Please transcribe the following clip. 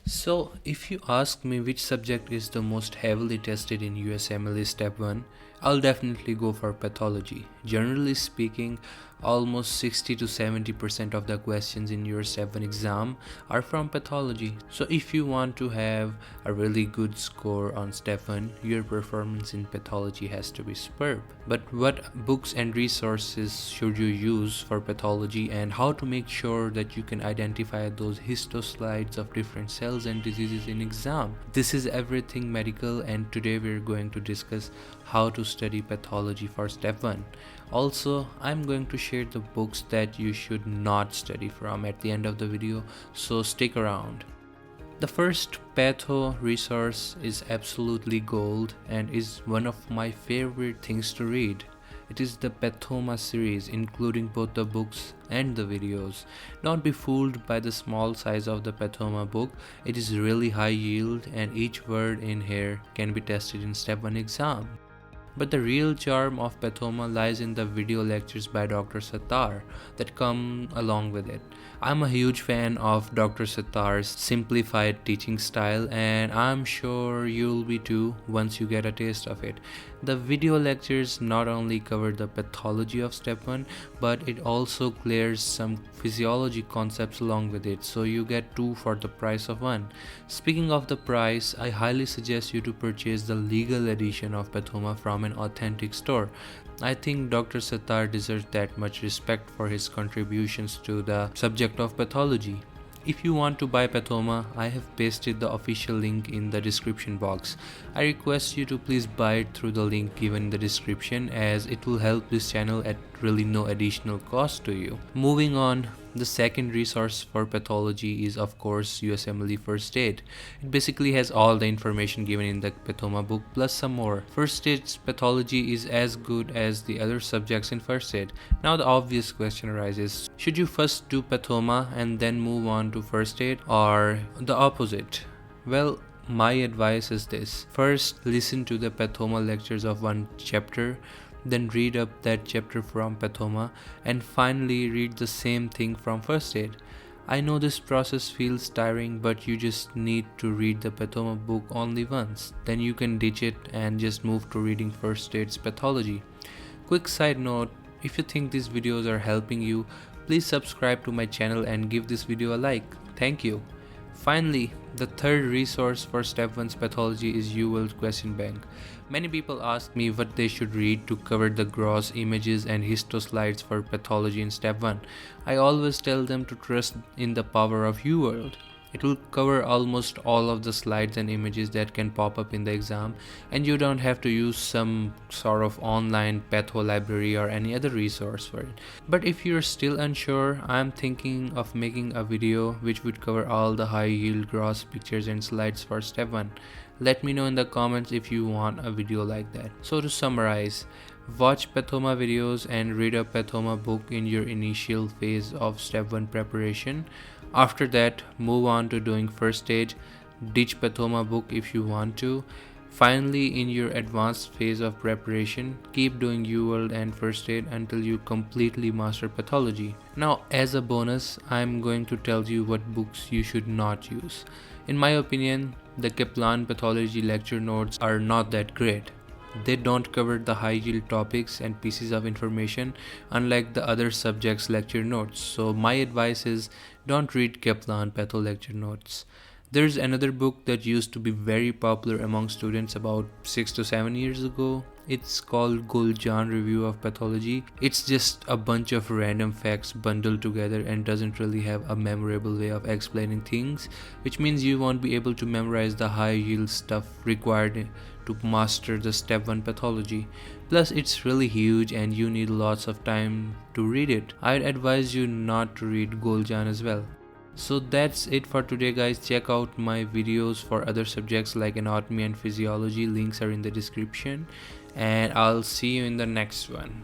So, if you ask me which subject is the most heavily tested in USMLE Step 1, I'll definitely go for pathology. Generally speaking, almost 60 to 70% of the questions in your Step 1 exam are from pathology. So, if you want to have a really good score on Step 1, your performance in pathology has to be superb. But what books and resources should you use for pathology, and how to make sure that you can identify those histoslides of different cells and diseases in exam? This is everything medical, and today we're going to discuss how to study pathology for Step 1. Also, I'm going to share the books that you should not study from at the end of the video, so stick around. The first patho resource is absolutely gold and is one of my favorite things to read. It is the Pathoma series, including both the books and the videos. Don't be fooled by the small size of the Pathoma book. It is really high yield and each word in here can be tested in Step 1 exam. But the real charm of Pathoma lies in the video lectures by Dr. Sattar that come along with it. I'm a huge fan of Dr. Sattar's simplified teaching style, and I'm sure you'll be too once you get a taste of it. The video lectures not only cover the pathology of Step 1, but it also clears some physiology concepts along with it, so you get two for the price of one. Speaking of the price, I highly suggest you to purchase the legal edition of Pathoma from an authentic store. I think Dr. Sattar deserves that much respect for his contributions to the subject of pathology. If you want to buy Pathoma, I have pasted the official link in the description box. I request you to please buy it through the link given in the description, as it will help this channel at really no additional cost to you. Moving on, the second resource for pathology is of course USMLE First Aid. It basically has all the information given in the Pathoma book plus some more. First Aid's pathology is as good as the other subjects in First Aid. Now the obvious question arises, should you first do Pathoma and then move on to First Aid, or the opposite? Well, my advice is this. First, listen to the Pathoma lectures of one chapter, then read up that chapter from Pathoma, and finally read the same thing from First Aid. I know this process feels tiring, but you just need to read the Pathoma book only once. Then you can ditch it and just move to reading First Aid's pathology. Quick side note, if you think these videos are helping you, please subscribe to my channel and give this video a like. Thank you. Finally, the third resource for Step 1's pathology is UWorld Question Bank. Many people ask me what they should read to cover the gross images and histoslides for pathology in Step 1. I always tell them to trust in the power of UWorld. It will cover almost all of the slides and images that can pop up in the exam, and you don't have to use some sort of online patho library or any other resource for it. But if you're still unsure, I'm thinking of making a video which would cover all the high yield gross pictures and slides for Step 1. Let me know in the comments if you want a video like that. So to summarize, watch Pathoma videos and read a Pathoma book in your initial phase of Step 1 preparation. After that, move on to doing First Aid, ditch Pathoma book if you want to. Finally, in your advanced phase of preparation, keep doing UWorld and First Aid until you completely master pathology. Now, as a bonus, I'm going to tell you what books you should not use. In my opinion, the Kaplan pathology lecture notes are not that great. They don't cover the high yield topics and pieces of information unlike the other subjects' lecture notes. So my advice is, don't read Kaplan patho lecture notes. There's another book that used to be very popular among students about 6 to 7 years ago. It's called Guljan Review of Pathology. It's just a bunch of random facts bundled together and doesn't really have a memorable way of explaining things, which means you won't be able to memorize the high yield stuff required to master the Step 1 pathology. Plus, it's really huge and you need lots of time to read it. I'd advise you not to read Guljan as well. So that's it for today, guys. Check out my videos for other subjects like anatomy and physiology. Links are in the description, and I'll see you in the next one.